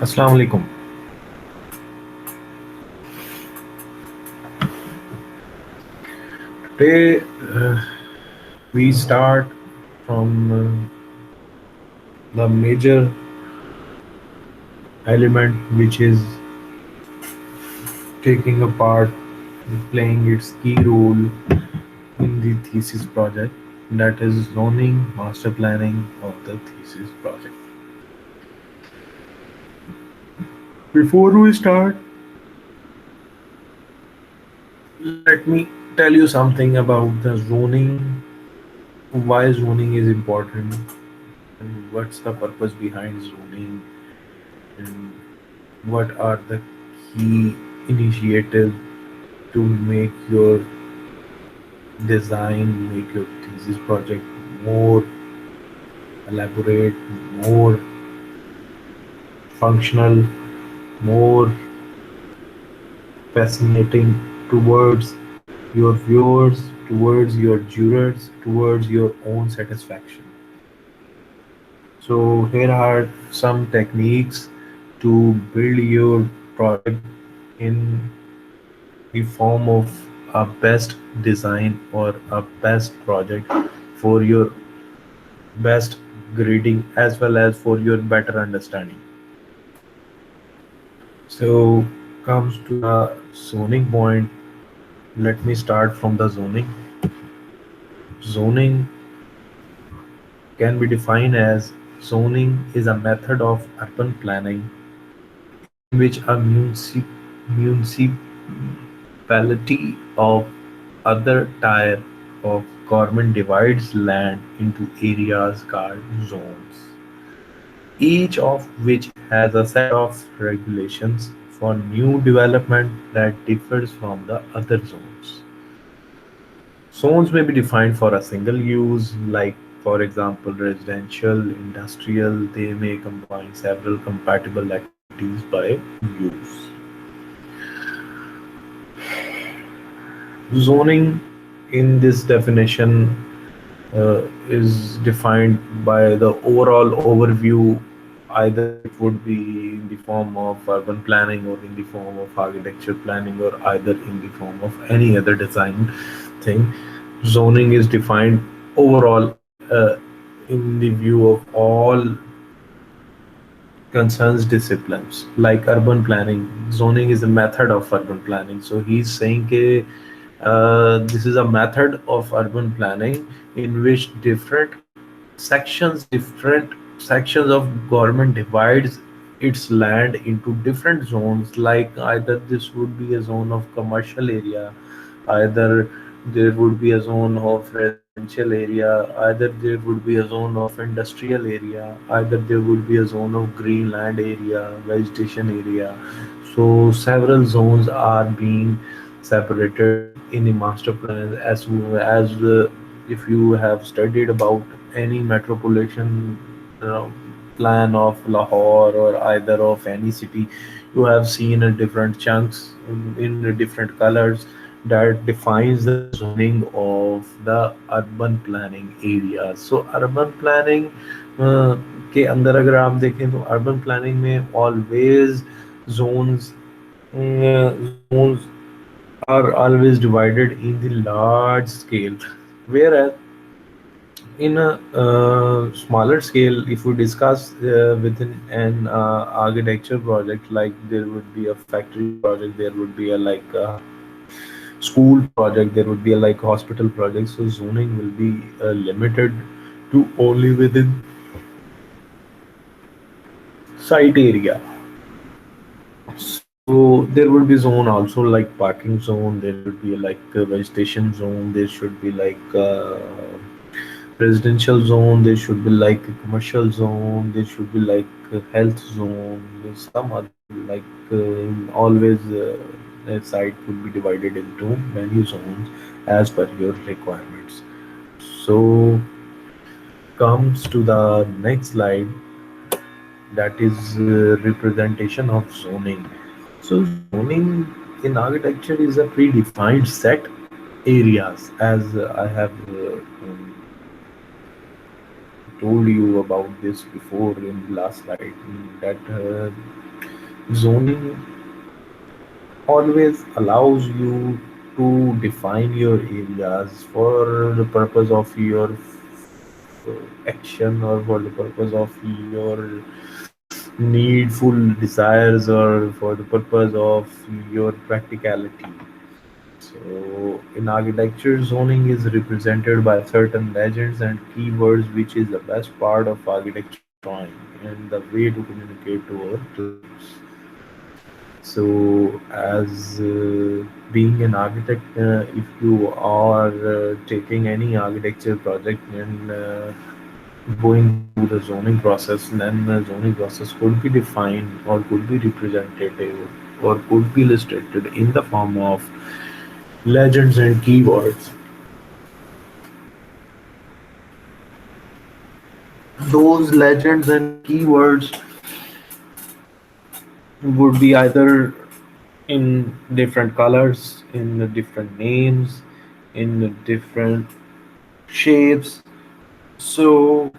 Assalamu alaikum. Today we start from the major element which is taking a part, playing its key role in the thesis project, that is zoning master planning of the thesis project. Before we start, let me tell you something about the zoning, why zoning is important, and what's the purpose behind zoning, and what are the key initiatives to make your design, make your thesis project more elaborate, more functional, more fascinating towards your viewers, towards your jurors, towards your own satisfaction. So here are some techniques to build your project in the form of a best design or a best project for your best grading as well as for your better understanding. So comes to the zoning point. Let me start from the zoning. Zoning can be defined as zoning is a method of urban planning in which a municipality of other tier of government divides land into areas called zones, each of which has a set of regulations for new development that differs from the other zones. Zones may be defined for a single use, like for example residential, industrial. They may combine several compatible activities by use. Zoning in this definition is defined by the overall overview. Either it would be in the form of urban planning or in the form of architecture planning or either in the form of any other design thing. Zoning is defined overall in the view of all concerns disciplines like urban planning. Zoning is a method of urban planning, so he's saying this is a method of urban planning in which different sections of government divides its land into different zones, like either this would be a zone of commercial area, either there would be a zone of residential area, either there would be a zone of industrial area, either there would be a zone of green land area, vegetation area. So several zones are being separated in the master plan as if you have studied about any metropolitan uh, plan of Lahore or either of any city, you have seen a different chunks in the different colors that defines the zoning of the urban planning areas. So urban planning के अंदर अगर आप देखें तो urban planning में always zones zones are always divided in the large scale, whereas in a smaller scale, if we discuss within an architecture project, like there would be a factory project, there would be a like a school project, there would be a like hospital project. So zoning will be limited to only within site area. So there would be zone also like parking zone. There would be like a vegetation zone. There should be like residential zone. There should be like a commercial zone. There should be like a health zone. There's some other like always a site would be divided into many zones as per your requirements. So comes to the next slide, that is representation of zoning. So zoning in architecture is a predefined set areas, as I have told you about this before in the last slide, that zoning always allows you to define your areas for the purpose of your action, or for the purpose of your needful desires, or for the purpose of your practicality. So, in architecture, zoning is represented by certain legends and keywords, which is the best part of architecture drawing and the way to communicate to our clients. So, as being an architect, if you are taking any architecture project and going through the zoning process, then the zoning process could be defined or could be representative or could be illustrated in the form of legends and keywords. Those legends and keywords would be either in different colors, in the different names, in the different shapes. So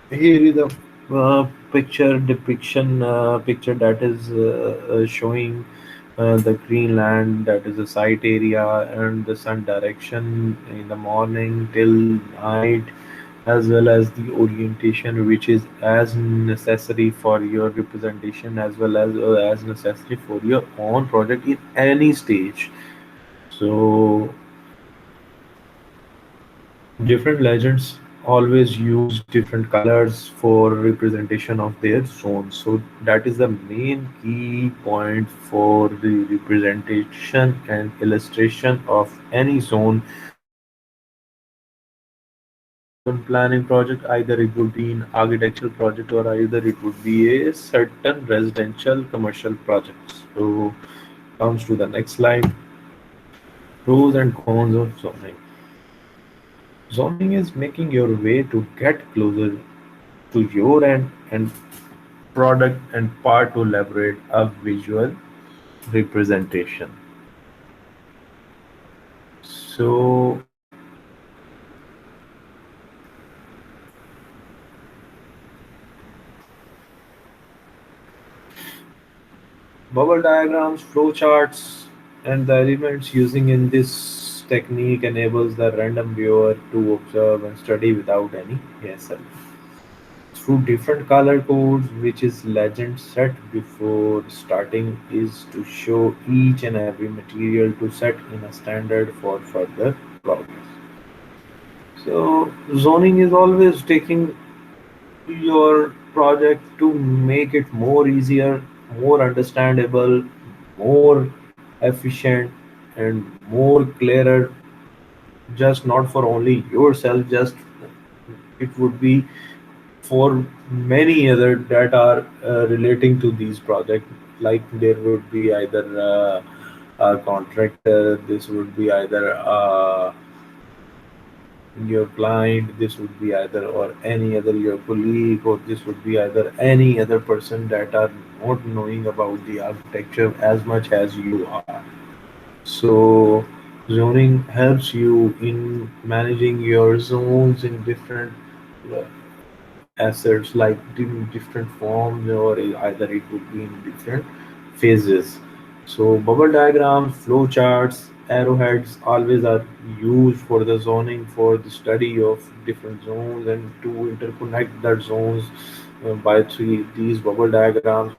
here is a picture depiction picture that is showing the Greenland, that is the site area, and the sun direction in the morning till night, as well as the orientation, which is as necessary for your representation as well as necessary for your own project in any stage. So different legends always use different colors for representation of their zones. So that is the main key point for the representation and illustration of any zone, either it would be in urban planning project, either it would be in architectural project, or either it would be a certain residential commercial projects. So comes to the next slide. Pros and cons of zoning. Zoning is making your way to get closer to your end and product and part to elaborate a visual representation. So bubble diagrams, flowcharts, and the elements using in this technique enables the random viewer to observe and study without any hassle. Through different color codes, which is legend set before starting, is to show each and every material to set in a standard for further progress. So zoning is always taking your project to make it more easier, more understandable, more efficient, and more clearer, just not for only yourself, just it would be for many other that are relating to these projects. Like there would be either a contractor, this would be either your client, this would be either or any other your colleague, or this would be either any other person that are not knowing about the architecture as much as you are. So zoning helps you in managing your zones in different uh, assets, like in different forms, or either it would be in different phases. So bubble diagrams, flow charts, arrowheads always are used for the zoning, for the study of different zones and to interconnect that zones by three. These bubble diagrams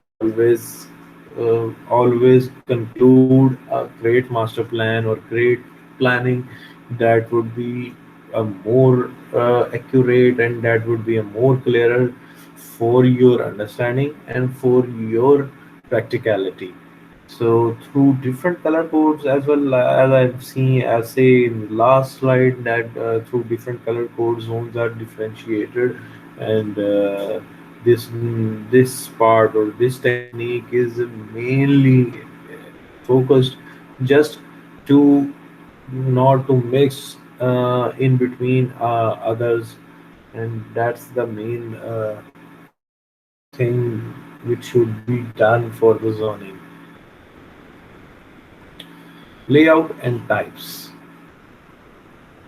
always conclude a great master plan or great planning that would be a more accurate, and that would be a more clearer for your understanding and for your practicality. So through different color codes, as well as I've seen, as say in the last slide, that through different color code zones are differentiated, and this part or this technique is mainly focused just to not to mix in between others, and that's the main thing which should be done for the zoning. Layout and types.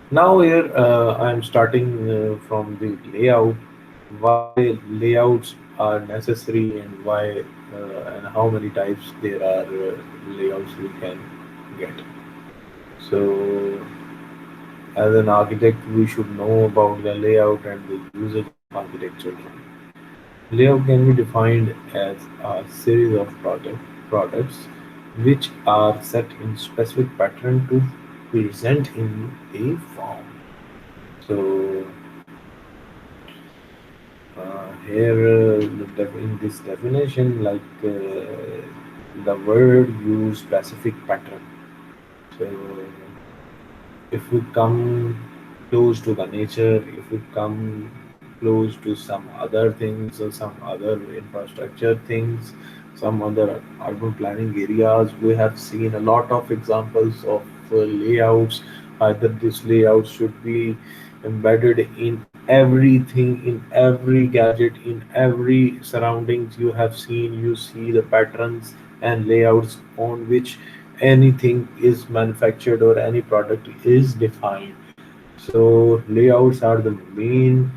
Now here I am starting from the layout. why layouts are necessary and why and how many types there are layouts we can get. So, as an architect, we should know about the layout and the usage of architecture drawing. Layout can be defined as a series of products which are set in specific pattern to present in a form. So here in this definition, the word use specific pattern. So if we come close to the nature, if we come close to some other things or some other infrastructure things, some other urban planning areas, we have seen a lot of examples of layouts. Either this layout should be embedded in everything, in every gadget, in every surroundings you have seen. You see the patterns and layouts on which anything is manufactured or any product is defined. So layouts are the main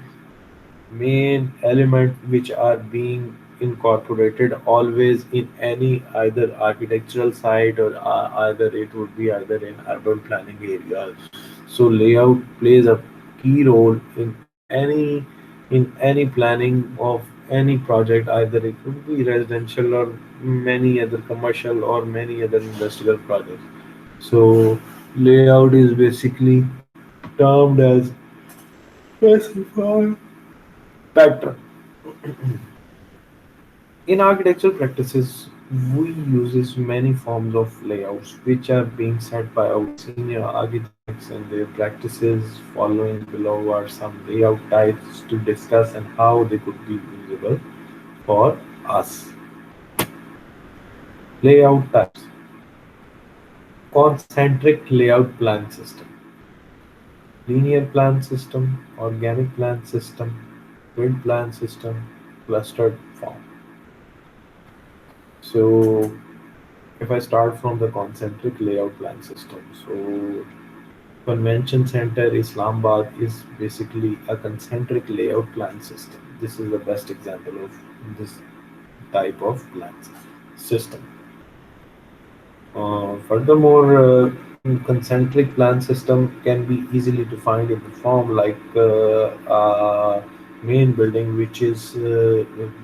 element which are being incorporated always in any either architectural site or either it would be either in urban planning areas. So layout plays a key role in any planning of any project, either it would be residential or many other commercial or many other industrial projects. So layout is basically termed as specified pattern. In architectural practices, we uses many forms of layouts which are being set by our senior architects and their practices. Following below are some layout types to discuss and how they could be usable for us. Layout types: concentric layout plan system, linear plan system, organic plan system, grid plan system, clustered form. So if I start from the concentric layout plan system, so Convention Center Islamabad is basically a concentric layout plan system. This is the best example of this type of plan system. Furthermore, concentric plan system can be easily defined in the form like a main building which is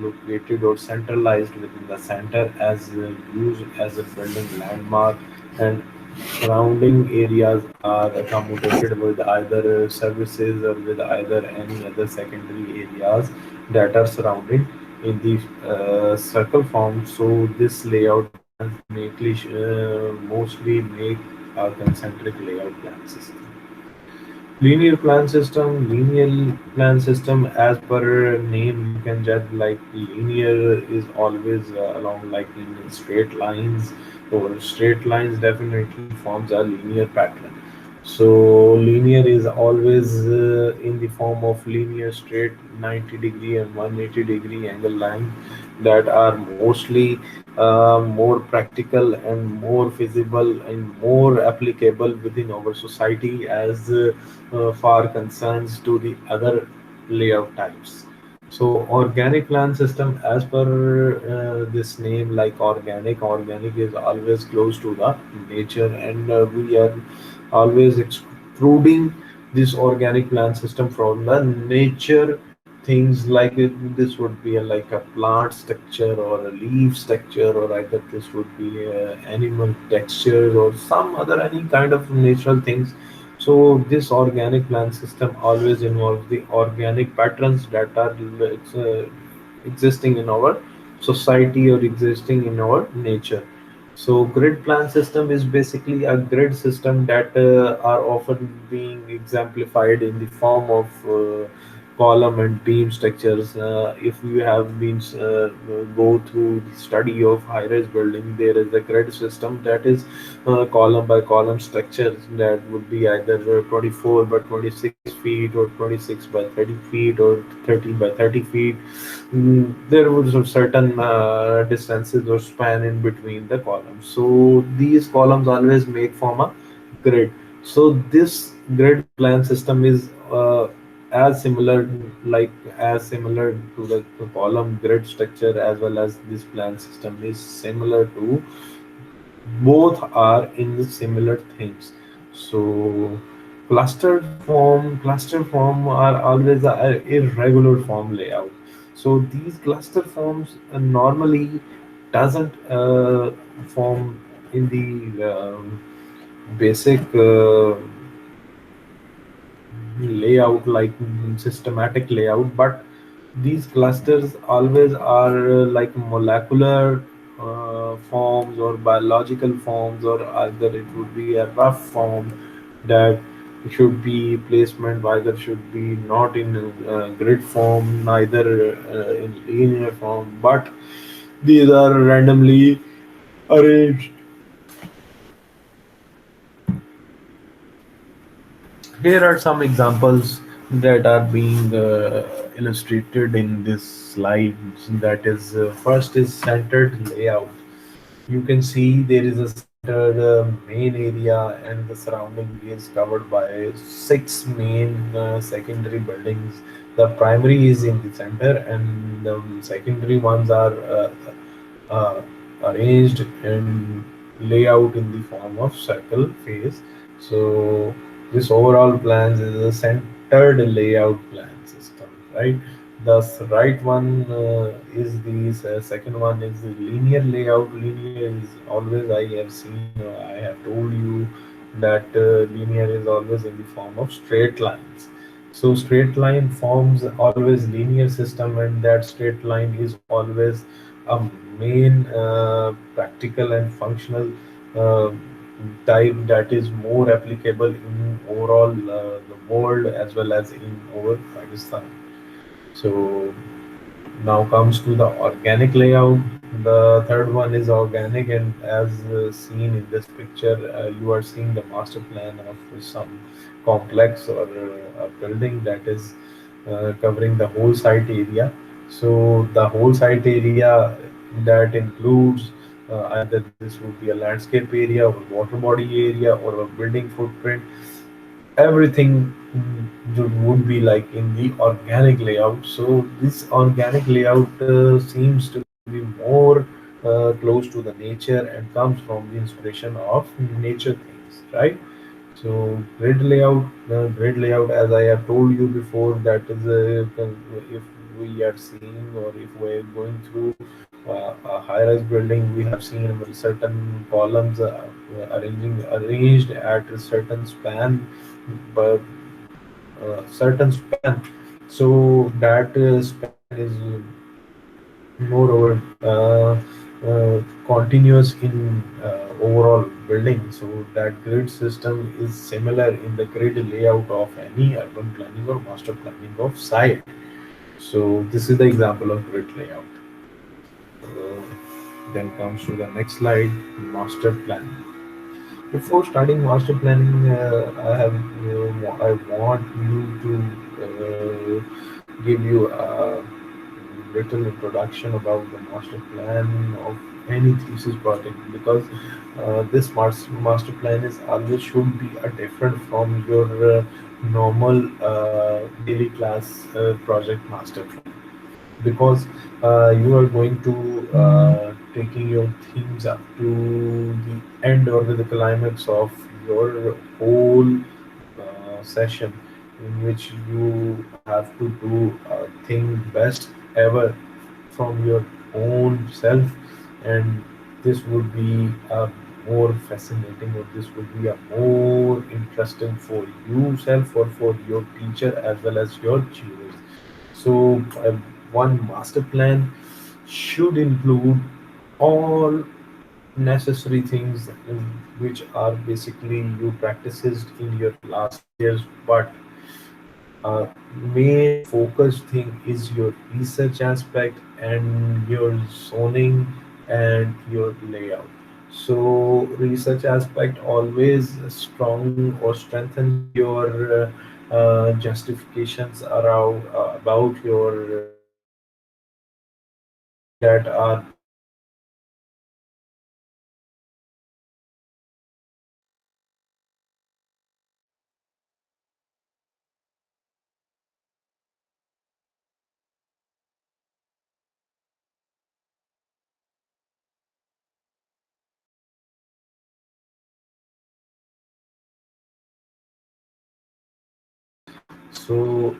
located or centralized within the center as used as a building landmark, and surrounding areas are accommodated with either services or with either any other secondary areas that are surrounded in the circle form. So this layout plans mostly make a concentric layout plan system. Linear plan system, as per name, you can judge like linear is always along like in straight lines, or straight lines definitely forms a linear pattern. So linear is always in the form of linear straight 90-degree and 180-degree angle line that are mostly more practical and more feasible and more applicable within our society as far concerns to the other layout types. So organic plan system, as per this name, like organic is always close to the nature, and we are always excluding this organic plan system from the nature things, like this would be like a plant structure or a leaf structure, or either this would be animal texture or some other any kind of natural things. So this organic plant system always involves the organic patterns that are existing in our society or existing in our nature. So grid plan system is basically a grid system that are often being exemplified in the form of column and beam structures. If you have been go through the study of high-rise building, there is a grid system that is column by column structures that would be either 24 by 26 feet or 26 by 30 feet or 13 by 30 feet. There was a certain distances or span in between the columns. So these columns always make form a grid. So this grid plan system is as similar, like as similar to the column grid structure, as well as this plan system is similar to, both are in the similar things. So cluster form are always a irregular form layout. So these cluster forms normally doesn't form in the basic layout, like systematic layout, but these clusters always are like molecular forms or biological forms, or either it would be a rough form that should be placement, either should be not in grid form, neither in linear form, but these are randomly arranged. Here are some examples that are being illustrated in this slide. That is, first is centered layout. You can see there is a centered main area, and the surrounding is covered by six main secondary buildings. The primary is in the center, and the secondary ones are uh, arranged and layout in the form of circle phase. So this overall plans is a centered layout plan system, right? Thus, right one is the second one is the linear layout. Linear is always, I have seen, I have told you that linear is always in the form of straight lines. So straight line forms always linear system, and that straight line is always a main practical and functional uh, type that is more applicable in overall the world, as well as in over Pakistan. So now comes to the organic layout. The third one is organic, and as seen in this picture, you are seeing the master plan of some complex or a building that is covering the whole site area. So the whole site area that includes either this would be a landscape area or water body area or a building footprint. Everything would be like in the organic layout. So this organic layout seems to be more close to the nature and comes from the inspiration of nature things, right? So grid layout, as I have told you before, that is if we are seeing, or if we are going through a high-rise building, we have seen certain columns arranged at a certain span, but certain span. So that span is moreover continuous in overall building. So that grid system is similar in the grid layout of any urban planning or master planning of site. So this is the example of grid layout. Uh, then comes to the next slide, master plan. Before starting master planning, I want you to give you a little introduction about the master plan of any thesis project, because this master plan is always should be a different from your normal daily class project master plan, because you are going to taking your themes up to the end or the climax of your whole session, in which you have to do a thing best ever from your own self, and this would be a more fascinating, or this would be a more interesting for you self or for your teacher as well as your tutors. So one master plan should include all necessary things which are basically you practices in your last years, but main focus thing is your research aspect and your zoning and your layout. So research aspect always strong or strengthens your justifications around about your things that are basically So